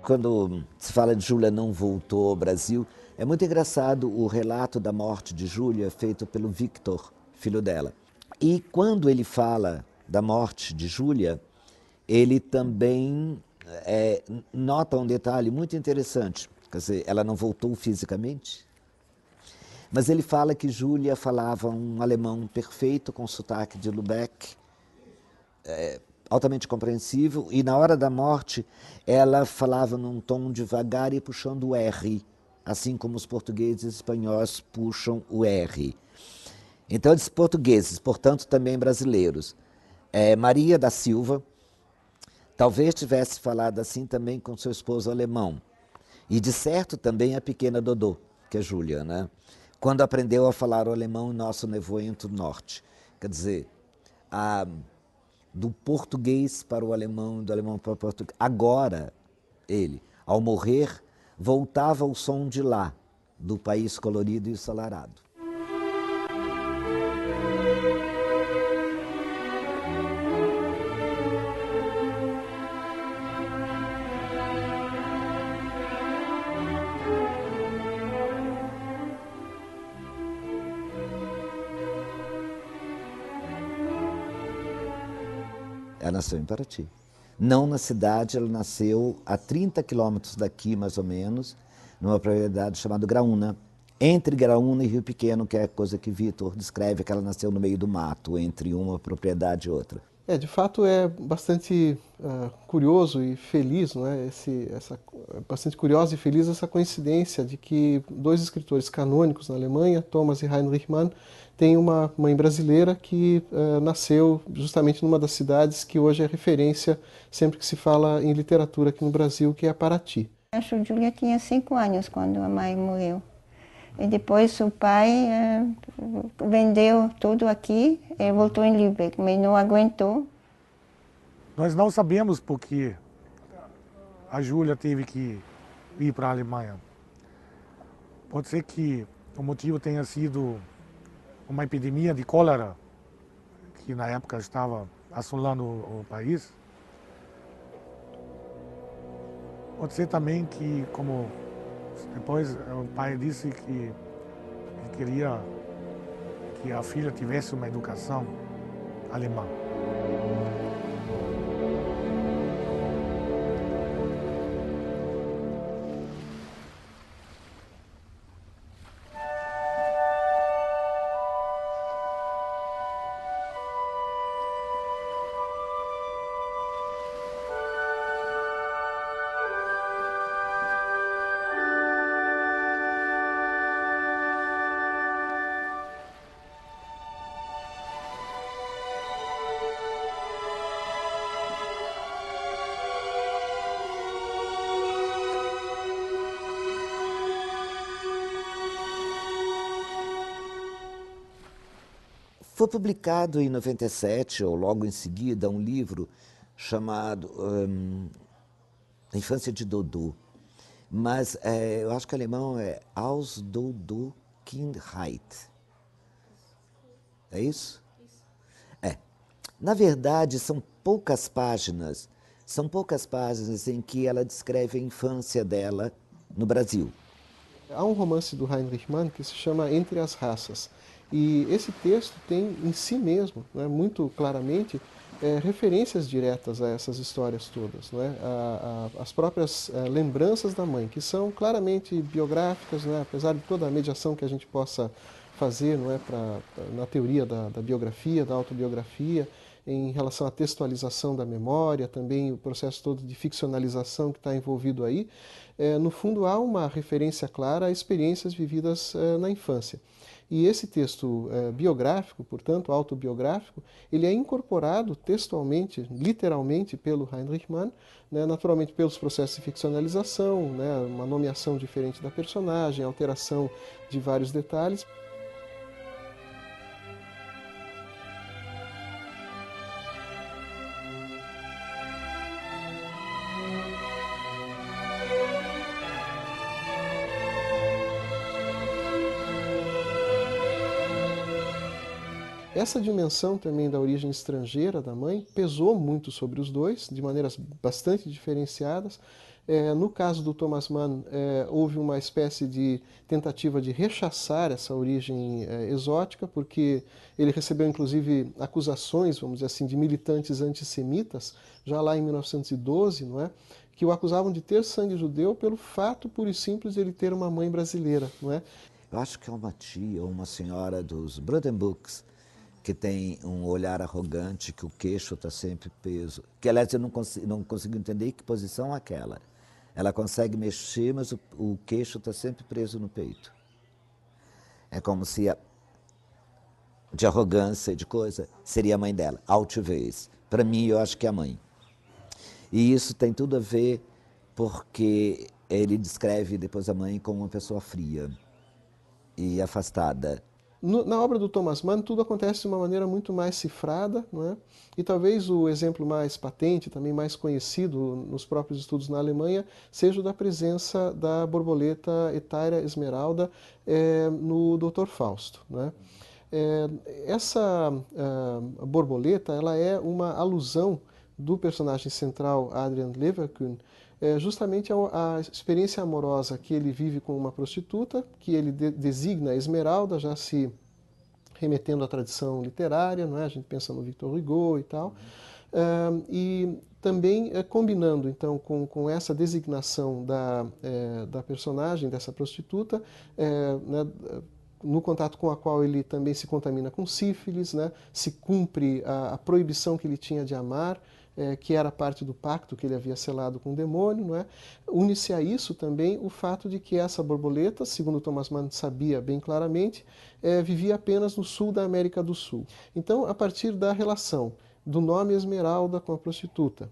Quando se fala de Júlia não voltou ao Brasil, é muito engraçado o relato da morte de Júlia feito pelo Victor, filho dela. E quando ele fala da morte de Júlia, ele também nota um detalhe muito interessante. Quer dizer, ela não voltou fisicamente, mas ele fala que Júlia falava um alemão perfeito com sotaque de Lübeck, altamente compreensível, e na hora da morte ela falava num tom devagar e puxando o R, assim como os portugueses e espanhóis puxam o R. Então, eles portugueses, portanto também brasileiros. Maria da Silva talvez tivesse falado assim também com seu esposo alemão. E de certo também a pequena Dodô, que é Júlia, né? Quando aprendeu a falar o alemão em nosso nevoento norte. Quer dizer, do português para o alemão, do alemão para o português. Agora, ele, ao morrer, voltava ao som de lá, do país colorido e ensolarado. Ela nasceu em Paraty. Não na cidade, ela nasceu a 30 quilômetros daqui, mais ou menos, numa propriedade chamada Graúna, entre Graúna e Rio Pequeno, que é a coisa que Vitor descreve, que ela nasceu no meio do mato, entre uma propriedade e outra. De fato é bastante curioso e feliz, não é? Bastante curiosa e feliz essa coincidência de que dois escritores canônicos na Alemanha, Thomas e Heinrich Mann, têm uma mãe brasileira que nasceu justamente numa das cidades que hoje é referência sempre que se fala em literatura aqui no Brasil, que é Paraty. A Júlia tinha 5 anos quando a mãe morreu. E depois o pai vendeu tudo aqui e voltou em Lübeck, mas não aguentou. Nós não sabemos por que a Júlia teve que ir para a Alemanha. Pode ser que o motivo tenha sido uma epidemia de cólera, que na época estava assolando o país. Pode ser também que, como depois o pai disse que ele queria que a filha tivesse uma educação alemã. Foi publicado em 97, ou logo em seguida, um livro chamado A Infância de Dodô. Mas eu acho que o alemão é Aus Dodô Kindheit. É isso? É. Na verdade, são poucas páginas em que ela descreve a infância dela no Brasil. Há um romance do Heinrich Mann que se chama Entre as Raças. E esse texto tem em si mesmo, né, muito claramente, referências diretas a essas histórias todas, né, as próprias lembranças da mãe, que são claramente biográficas, né, apesar de toda a mediação que a gente possa fazer, não é, na teoria da biografia, da autobiografia, em relação à textualização da memória, também o processo todo de ficcionalização que está envolvido aí, no fundo há uma referência clara a experiências vividas na infância. E esse texto biográfico, portanto, autobiográfico, ele é incorporado textualmente, literalmente, pelo Heinrich Mann, né, naturalmente pelos processos de ficcionalização, né, uma nomeação diferente da personagem, alteração de vários detalhes. Essa dimensão também da origem estrangeira da mãe pesou muito sobre os dois, de maneiras bastante diferenciadas. No caso do Thomas Mann, houve uma espécie de tentativa de rechaçar essa origem exótica, porque ele recebeu inclusive acusações, vamos dizer assim, de militantes antissemitas, já lá em 1912, não é? Que o acusavam de ter sangue judeu pelo fato puro e simples de ele ter uma mãe brasileira, não é? Eu acho que é uma tia ou uma senhora dos Brandenburgs que tem um olhar arrogante, que o queixo está sempre preso. Que, aliás, eu não consigo entender que posição é aquela. Ela consegue mexer, mas o queixo está sempre preso no peito. É como se, de arrogância e de coisa, seria a mãe dela, altivez. Para mim, eu acho que é a mãe. E isso tem tudo a ver porque ele descreve depois a mãe como uma pessoa fria e afastada. Na obra do Thomas Mann, tudo acontece de uma maneira muito mais cifrada, não é? E talvez o exemplo mais patente, também mais conhecido nos próprios estudos na Alemanha, seja o da presença da borboleta Hetaeria esmeralda no Dr. Fausto, não é? Essa borboleta, ela é uma alusão do personagem central Adrian Leverkühn, justamente a experiência amorosa que ele vive com uma prostituta, que ele designa Esmeralda, já se remetendo à tradição literária, não é? A gente pensa no Victor Hugo e tal, e também combinando então com essa designação da personagem, dessa prostituta, né, no contato com a qual ele também se contamina com sífilis, né, se cumpre a proibição que ele tinha de amar, que era parte do pacto que ele havia selado com o demônio, não é? Une-se a isso também o fato de que essa borboleta, segundo Thomas Mann sabia bem claramente, vivia apenas no sul da América do Sul. Então, a partir da relação do nome Esmeralda com a prostituta,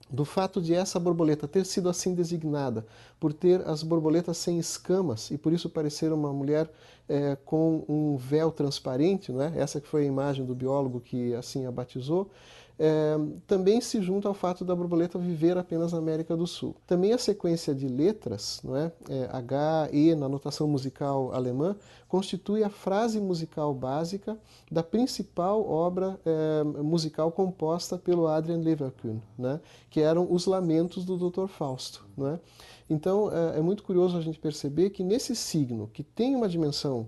do fato de essa borboleta ter sido assim designada, por ter as borboletas sem escamas e por isso parecer uma mulher com um véu transparente, não é? Essa que foi a imagem do biólogo que assim a batizou, também se junta ao fato da borboleta viver apenas na América do Sul. Também a sequência de letras, não é? H, E, na notação musical alemã, constitui a frase musical básica da principal obra musical composta pelo Adrian Leverkühn, né? Que eram os lamentos do Dr. Fausto, não é? Então, é muito curioso a gente perceber que nesse signo, que tem uma dimensão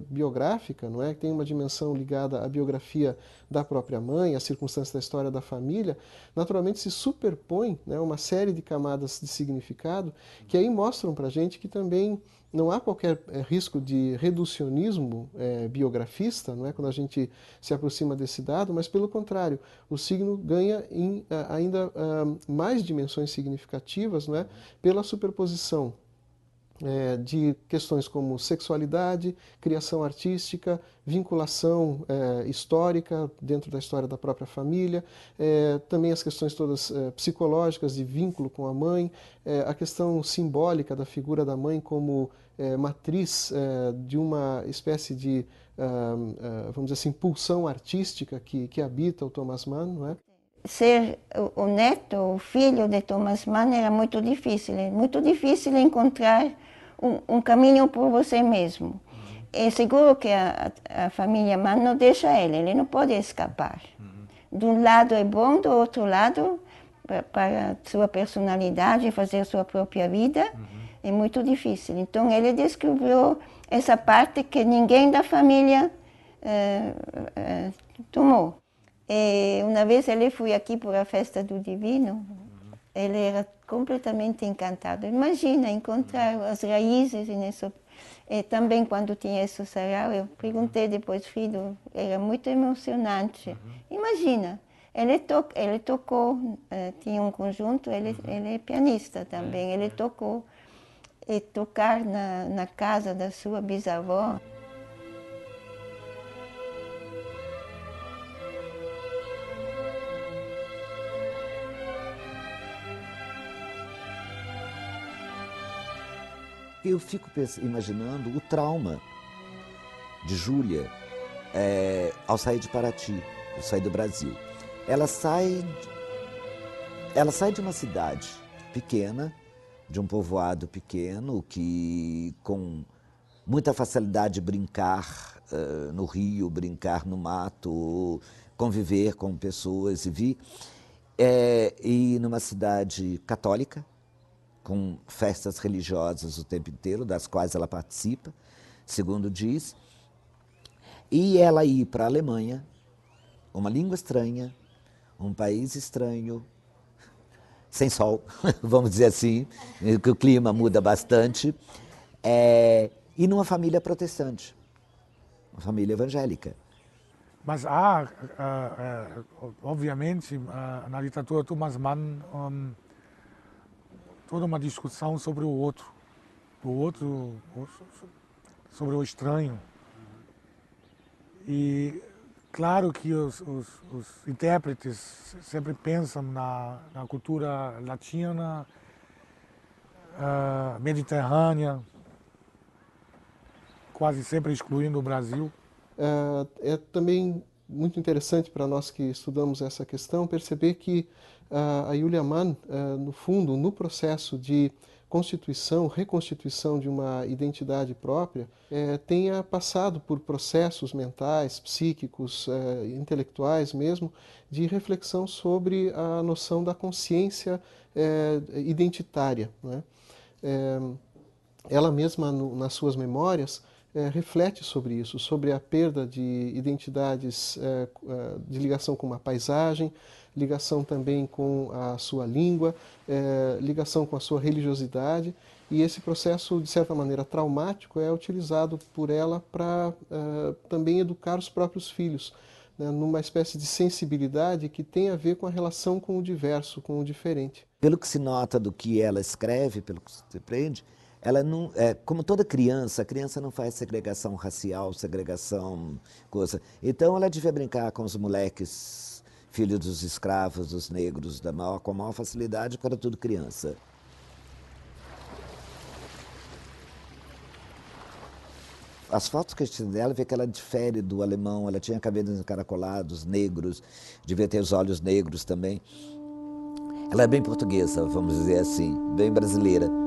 biográfica, não é? Que tem uma dimensão ligada à biografia da própria mãe, às circunstâncias da história da família, naturalmente se superpõe, né, uma série de camadas de significado que aí mostram para a gente que também não há qualquer risco de reducionismo biografista, não é, quando a gente se aproxima desse dado, mas pelo contrário, o signo ganha em ainda mais dimensões significativas, não é, pela superposição de questões como sexualidade, criação artística, vinculação histórica dentro da história da própria família, também as questões todas psicológicas de vínculo com a mãe, a questão simbólica da figura da mãe como matriz de uma espécie de, vamos dizer assim, pulsão artística que habita o Thomas Mann, não é? Ser o neto, o filho de Thomas Mann era muito difícil encontrar um caminho por você mesmo. É seguro que a família Mann não deixa ele não pode escapar. De um lado é bom, do outro lado, para sua personalidade, fazer sua própria vida, é muito difícil. Então ele descobriu essa parte que ninguém da família tomou. E uma vez ele foi aqui para a festa do Divino, ele era completamente encantado. Imagina encontrar as raízes nisso. E também quando tinha esse sarau, eu perguntei depois, filho, era muito emocionante. Imagina, ele tocou, tinha um conjunto, ele é pianista também, ele tocou. E tocar na casa da sua bisavó. Eu fico imaginando o trauma de Júlia ao sair de Paraty, ao sair do Brasil. Ela sai de uma cidade pequena, de um povoado pequeno, que com muita facilidade brincar no rio, brincar no mato, conviver com pessoas e numa cidade católica, com festas religiosas o tempo inteiro, das quais ela participa, segundo diz, e ela ir para a Alemanha, uma língua estranha, um país estranho, sem sol, vamos dizer assim, que o clima muda bastante, e numa família protestante, uma família evangélica. Mas há, obviamente, na literatura Thomas Mann, toda uma discussão sobre o outro, sobre o estranho. E claro que os intérpretes sempre pensam na cultura latina, mediterrânea, quase sempre excluindo o Brasil. É também muito interessante para nós que estudamos essa questão perceber que a Julia Mann, no fundo, no processo de constituição, reconstituição de uma identidade própria, tenha passado por processos mentais, psíquicos, intelectuais mesmo, de reflexão sobre a noção da consciência identitária, né? Ela mesma, nas suas memórias, reflete sobre isso, sobre a perda de identidades de ligação com uma paisagem, ligação também com a sua língua, ligação com a sua religiosidade, e esse processo, de certa maneira, traumático é utilizado por ela para também educar os próprios filhos, né, numa espécie de sensibilidade que tem a ver com a relação com o diverso, com o diferente. Pelo que se nota do que ela escreve, pelo que se aprende, ela não, como toda criança, a criança não faz segregação racial, segregação coisa. Então ela devia brincar com os moleques, filhos dos escravos, dos negros, com a maior facilidade, porque era tudo criança. As fotos que a gente tem dela, vê que ela difere do alemão, ela tinha cabelos encaracolados, negros, devia ter os olhos negros também. Ela é bem portuguesa, vamos dizer assim, bem brasileira.